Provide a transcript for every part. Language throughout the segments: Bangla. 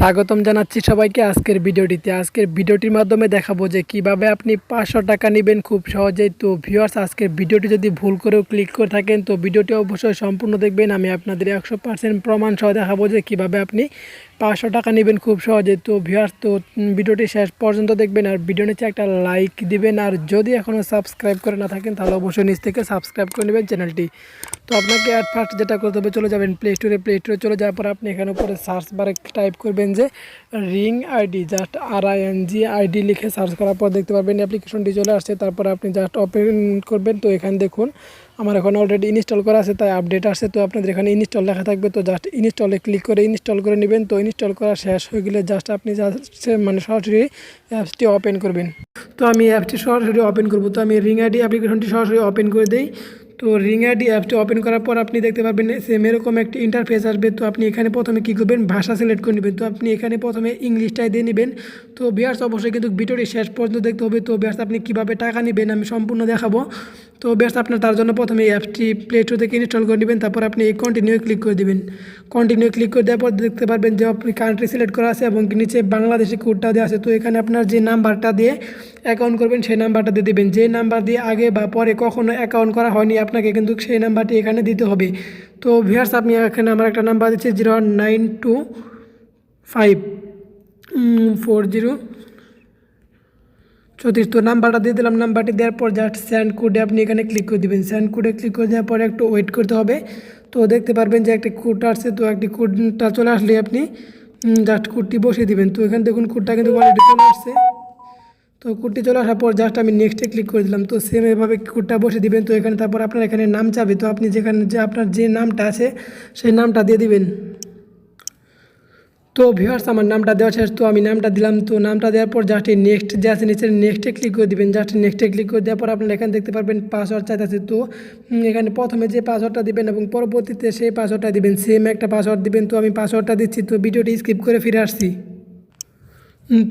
স্বাগতম জানাচ্ছি সবাইকে আজকের ভিডিওটিতে। আজকের ভিডিওটির মাধ্যমে দেখাবো যে কিভাবে আপনি 500 টাকা নেবেন খুব সহজেই। তো ভিউয়ার্স, আজকের ভিডিওটি যদি ভুল করেও ক্লিক করে থাকেন তো ভিডিওটি অবশ্যই সম্পূর্ণ দেখবেন। আমি আপনাদের 100% প্রমাণ সহ দেখাবো যে কিভাবে আপনি 500 টাকা নেবেন খুব সহজে। তো ভিউয়ার্স, তো ভিডিওটি শেষ পর্যন্ত দেখবেন আর ভিডিও নিচে একটা লাইক দিবেন। আর যদি এখনও সাবস্ক্রাইব করে না থাকেন তাহলে অবশ্যই নিচ থেকে সাবস্ক্রাইব করে নেবেন চ্যানেলটি। তো আপনাকে অ্যাট ফার্স্ট যেটা করতে হবে, চলে যাবেন প্লে স্টোরে চলে যাওয়ার পর আপনি এখানে উপরে সার্চ বারে টাইপ করবেন যে রিং আইডি, জাস্ট RING লিখে সার্চ করার পর দেখতে পারবেন অ্যাপ্লিকেশনটি চলে আসছে। তারপর আপনি জাস্ট ওপেন করবেন। তো এখানে দেখুন আমার এখন অলরেডি ইনস্টল করা আছে, তাই আপডেট আসছে। তো আপনাদের এখানে ইনস্টল লেখা থাকবে, তো জাস্ট ইনস্টলে ক্লিক করে ইনস্টল করে নেবেন। তো ইনস্টল করা শেষ হয়ে গেলে জাস্ট আপনি সরাসরি অ্যাপসটি ওপেন করবেন। তো আমি অ্যাপসটি সরাসরি ওপেন করব। তো আমি রিং আইডি অ্যাপ্লিকেশনটি সরাসরি ওপেন করে দিই। তো রিং আইডি অ্যাপটি ওপেন করার পর আপনি দেখতে পাবেন সেম এরকম একটি ইন্টারফেস আসবে। তো আপনি এখানে প্রথমে কী করবেন, ভাষা সিলেক্ট করে নেবেন। তো আপনি এখানে প্রথমে ইংলিশটাই দিয়ে নেবেন। তো ভিউয়ার্স, অবশ্যই কিন্তু ভিডিওটি শেষ পর্যন্ত দেখতে হবে। তো ভিউয়ার্স, আপনি কীভাবে টাকা নেবেন আমি সম্পূর্ণ দেখাবো। তো ভিউয়ার্স, আপনার তার জন্য প্রথমে এই অ্যাপটি প্লে স্টোর থেকে ইনস্টল করে নেবেন। তারপর আপনি এই কন্টিনিউ ক্লিক করে দেবেন। কন্টিনিউ ক্লিক করে দেওয়ার পর দেখতে পারবেন যে আপনি কান্ট্রি সিলেক্ট করা আছে এবং নিচে বাংলাদেশি কোডটা দেওয়া আছে। তো এখানে আপনার যে নাম্বারটা দিয়ে অ্যাকাউন্ট করবেন সেই নাম্বারটা দিয়ে দেবেন। যে নাম্বার দিয়ে আগে বা পরে কখনো অ্যাকাউন্ট করা হয়নি আপনাকে কিন্তু সেই নাম্বারটি এখানে দিতে হবে। তো ভিউয়ার্স, আপনি এখানে আমার একটা নাম্বার দিচ্ছি 0925404। তো নাম্বারটা দিয়ে দিলাম। নাম্বারটি দেওয়ার পর জাস্ট সেন্ড কোডে আপনি এখানে ক্লিক করে দেবেন। সেন্ড কোডে ক্লিক করে দেওয়ার পর একটু ওয়েট করতে হবে। তো দেখতে পারবেন যে একটি কোড আসছে। তো একটি কোডটা চলে আসলে আপনি জাস্ট কোডটি বসিয়ে দিবেন। তো এখানে দেখুন কোডটা কিন্তু অলরেডি চলে আসছে। তো কোডটি চলে আসার পর জাস্ট আমি নেক্সটে ক্লিক করে দিলাম। তো সেম এভাবে কোডটা বসে দিবেন। তো এখানে তারপর আপনার এখানে নাম চাবে। তো আপনি যেখানে যে আপনার যে নামটা আছে সেই নামটা দিয়ে দিবেন। তো ভিউয়ার্স, আমার নামটা দেওয়া শেষ। তো আমি নামটা দিলাম। তো নামটা দেওয়ার পর জাস্ট এই নেক্সট যে আছে নিচে নেক্সটে ক্লিক করে দিবেন। জাস্ট নেক্সটে ক্লিক করে দেওয়ার পর আপনারা এখানে দেখতে পারবেন পাসওয়ার্ড চাইতেছে। তো এখানে প্রথমে যে পাসওয়ার্ডটা দিবেন এবং পরবর্তীতে সেই পাসওয়ার্ডটা দিবেন, সেম একটা পাসওয়ার্ড দিবেন। তো আমি পাসওয়ার্ডটা দিচ্ছি। তো ভিডিওটি স্কিপ করে ফিরে আসছি।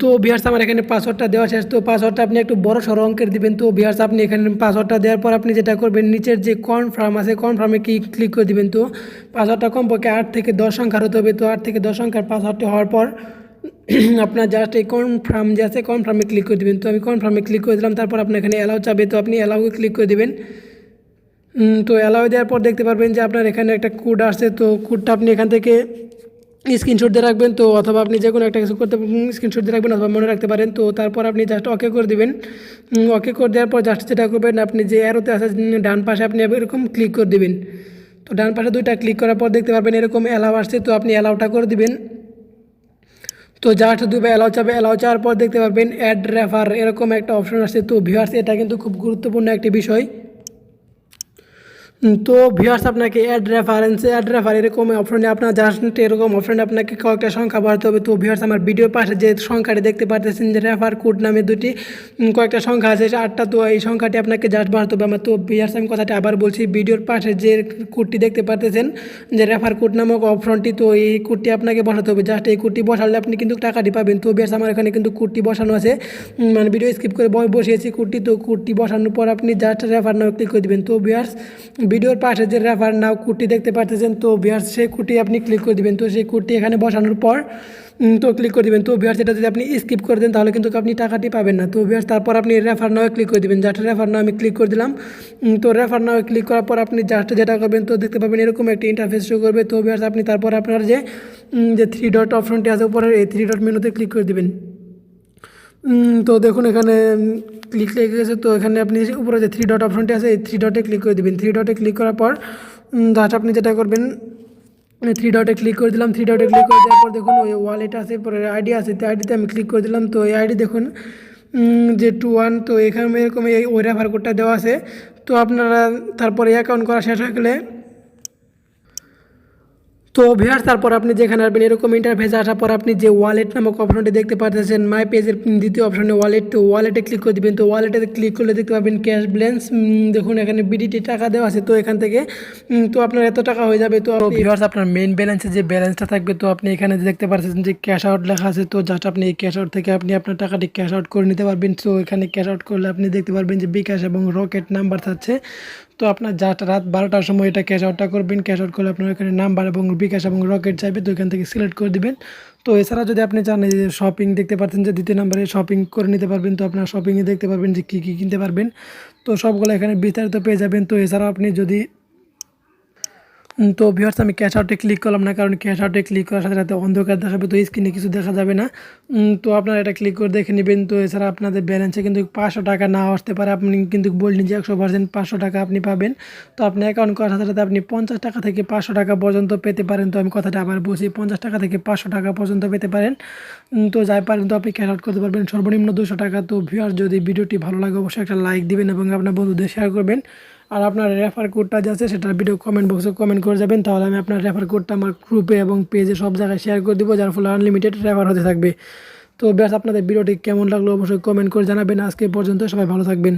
তো ভিউয়ার্স, আমার এখানে পাসওয়ার্ডটা দেওয়া শেষ। তো পাসওয়ার্ডটা আপনি একটু বড় সড়ো অঙ্কের দিবেন। তো ভিউয়ার্স, আপনি এখানে পাসওয়ার্ডটা দেওয়ার পর আপনি যেটা করবেন, নিচের যে কনফার্ম আছে কনফার্মে ক্লিক করে দিবেন। তো পাসওয়ার্ডটা কমপক্ষে 8 থেকে 10 সংখ্যার হতে হবে। তো 8 থেকে 10 সংখ্যার পাসওয়ার্ডটি হওয়ার পর আপনার জাস্ট এই কনফার্ম যে আছে কনফার্মে ক্লিক করে দেবেন। তো আমি কনফার্মে ক্লিক করে দিলাম। তারপর আপনি এখানে অ্যালাউ চাবে। তো আপনি অ্যালাউকে ক্লিক করে দেবেন। তো অ্যালাউ দেওয়ার পর দেখতে পারবেন যে আপনার এখানে একটা কোড আসছে। তো কোডটা আপনি এখান থেকে স্ক্রিনশট দিয়ে রাখবেন। তো অথবা আপনি যে কোনো একটা কিছু করতে স্ক্রিনশট দিয়ে রাখবেন অথবা মনে রাখতে পারেন। তো তারপর আপনি জাস্ট ওকে করে দেবেন। ওকে করে দেওয়ার পর জাস্ট যেটা করবেন, আপনি যে অ্যারোতে আছে ডান পাশে আপনি এরকম ক্লিক করে দেবেন। তো ডান পাশে দুইটা ক্লিক করার পর দেখতে পারবেন এরকম অ্যালাউ আসছে। তো আপনি অ্যালাউটা করে দিবেন। তো জাস্ট দুইবার অ্যালাউ চাবে। অ্যালাউ চাওয়ার পর দেখতে পারবেন অ্যাড রেফার এরকম একটা অপশন আসছে। তো ভিউয়ার্স, এটা কিন্তু খুব গুরুত্বপূর্ণ একটি বিষয়। তো ভিউয়ার্স, আপনাকে অ্যাড রেফার এরকম অপশনে আপনার জাস্ট এরকম অপশনে আপনাকে কয়েকটা সংখ্যা বাড়তে হবে। তো ভিউয়ার্স, আমার ভিডিওর পাশে যে সংখ্যাটি দেখতে পাচ্ছেন যে রেফার কোড নামে দুটি কয়েকটা সংখ্যা আছে 8টা। তো এই সংখ্যাটি আপনাকে জাস্ট বাড়তে হবে আমার। তো ভিউয়ার্স, আমি কথাটি আবার বলছি, ভিডিওর পাশে যে কোডটি দেখতে পাচ্ছেন যে রেফার কোড নামক অপশনটি, তো এই কোডটি আপনাকে বসাতে হবে। জাস্ট এই কোডটি বসালে আপনি কিন্তু টাকাটি পাবেন। তো ভিউয়ার্স, আমার এখানে কিন্তু কোডটি বসানো আছে, মানে ভিডিও স্কিপ করে বসিয়েছি কোডটি। তো কোডটি বসানোর পর আপনি জাস্ট রেফার নাও ক্লিক করে দেবেন। তো ভিউয়ার্স, ভিডিওর পাশে যে রেফার নাও কোডটি দেখতে পাচ্ছেন, তো ভিউয়ার্স সেই কোডটি আপনি ক্লিক করে দিবেন। তো সেই কোডটি এখানে বসানোর পর তো ক্লিক করে দিবেন। তো ভিউয়ার্স, এটা যদি আপনি স্কিপ করে দেন তাহলে কিন্তু আপনি টাকাটি পাবেন না। তো ভিউয়ার্স, তারপর আপনি রেফার নাও ক্লিক করে দিবেন। জাস্ট রেফার নাও আমি ক্লিক করে দিলাম। তো রেফার নাও ক্লিক করার পর আপনি জাস্ট যেটা করবেন, তো দেখতে পাবেন এরকম একটি ইন্টারফেস শো করবে। তো ভিউয়ার্স, আপনি তারপর আপনার যে 3 ডট অপশনটি আছে উপরে, এই 3 ডট মেনুতে ক্লিক করে দিবেন। তো দেখুন এখানে ক্লিক লেগে গেছে। তো এখানে আপনি উপরে যে 3 ডট অপশনটি আছে এই 3 ডটে ক্লিক করে দেবেন। 3 ডটে ক্লিক করার পর জাস্ট আপনি যেটা করবেন, 3 ডটে ক্লিক করে দিলাম। 3 ডটে ক্লিক করে দেওয়ার পর দেখুন ওই ওয়ালেট আছে, পরে আইডি আছে, তো আইডিতে আমি ক্লিক করে দিলাম। তো এই আইডি দেখুন যে 21। তো এখানে এরকম ওই রেফার কোডটা দেওয়া আছে। তো আপনারা তারপরে অ্যাকাউন্ট করা শেষ হয়ে গেলে তো ভিউয়ার্স, তারপর আপনি যেখানে আসবেন এরকম ইন্টারফেস আসার পর আপনি যে ওয়ালেট নামক অপশনটি দেখতে পাচ্ছেন মাই পেজের দ্বিতীয় অপশনে ওয়ালেট, তো ওয়ালেটে ক্লিক করে দেবেন। তো ওয়ালেটে ক্লিক করলে দেখতে পাবেন ক্যাশ ব্যালেন্স, দেখুন এখানে বিডিটি টাকা দেওয়া আছে। তো এখান থেকে তো আপনার এত টাকা হয়ে যাবে। তো ভিউয়ার্স, আপনার মেইন ব্যালেন্সে যে ব্যালেন্সটা থাকবে, তো আপনি এখানে দেখতে পাচ্ছেন যে ক্যাশ আউট লেখা আছে। তো জাস্ট আপনি এই ক্যাশ আউট থেকে আপনি আপনার টাকাটি ক্যাশ আউট করে নিতে পারবেন। তো এখানে ক্যাশ আউট করলে আপনি দেখতে পারবেন যে বিকাশ এবং রকেট নাম্বার থাকছে। তো আপনার জাস্ট রাত 12টার সময় এটা ক্যাশ আউটটা করবেন। ক্যাশ আউট করলে আপনার এখানে নাম্বার এবং বিকাশ এবং রকেট চাইবে। তো এখান থেকে সিলেক্ট করে দিবেন। তো এছাড়া যদি আপনি চান এই যে শপিং দেখতে পাচ্ছেন যে 2য় নম্বরে শপিং করে নিতে পারবেন। তো আপনার শপিংয়ে দেখতে পারবেন যে কী, কী কিনতে পারবেন। তো সবগুলো এখানে বিস্তারিত পেয়ে যাবেন। তো এছাড়াও আপনি যদি তো ভিউয়ার্স আমি ক্যাশ আউটে ক্লিক করলাম না, কারণ ক্যাশ আউটে ক্লিক করার সাথে সাথে অন্ধকার দেখাবে, তো স্ক্রিনে কিছু দেখা যাবে না। তো আপনারা এটা ক্লিক করে দেখে নেবেন। তো এছাড়া আপনাদের ব্যালেন্সে কিন্তু 500 টাকা নাও আসতে পারে, আপনি কিন্তু বললেন যে 100% 500 টাকা আপনি পাবেন। তো আপনি অ্যাকাউন্ট করার সাথে সাথে আপনি 50 টাকা থেকে 500 টাকা পর্যন্ত পেতে পারেন। তো আমি কথাটা আবার বলছি, 50 টাকা থেকে 500 টাকা পর্যন্ত পেতে পারেন। তো যাই পারেন তো আপনি ক্যাশ আউট করতে পারবেন সর্বনিম্ন 200 টাকা। তো ভিউয়ার্স যদি ভিডিওটি ভালো লাগে অবশ্যই একটা লাইক দিবেন এবং আপনার বন্ধুদের শেয়ার করবেন। আর আপনার রেফার কোডটা যে আছে সেটা ভিডিও কমেন্ট বক্সে কমেন্ট করে যাবেন, তাহলে আমি আপনার রেফার কোডটা আমার গ্রুপে এবং পেজে সব জায়গায় শেয়ার করে দিব, যার ফলে আনলিমিটেড রেফার হতে থাকবে। তো ব্যাস আপনাদের ভিডিওটি কেমন লাগলো অবশ্যই কমেন্ট করে জানাবেন। আজকে পর্যন্ত সবাই ভালো থাকবেন।